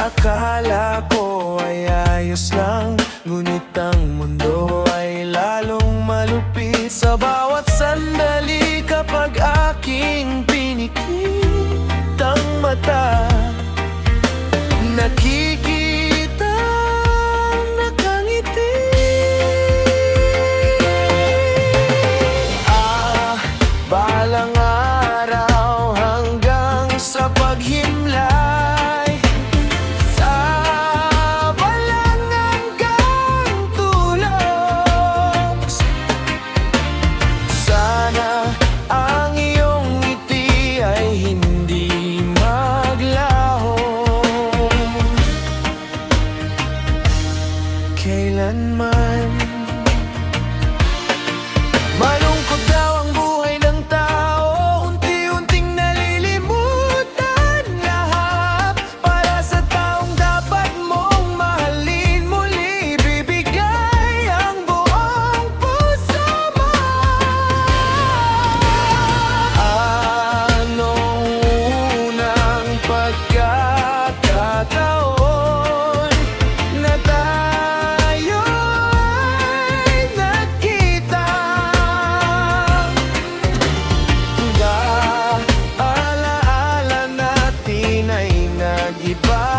Akala ko ay ayos lang, ngunit ang mundo ay lalong malupit sa bawat sandali kapag aking pinikit ang mata. Nakikita, nakangiti. Balang araw hanggang sa paghimlay, sa walang hanggang tulos. Sana ang iyong ngiti ay hindi maglaho kailanman. Malungkot daw ang buhay ng tao, unti-unting nalilimutan lahat. Para sa taong dapat mong mahalin, muli bibigay ang buong puso mo. Anong unang pagkakataon na tayo ay nagkita? Alaala natin ay nag-iba.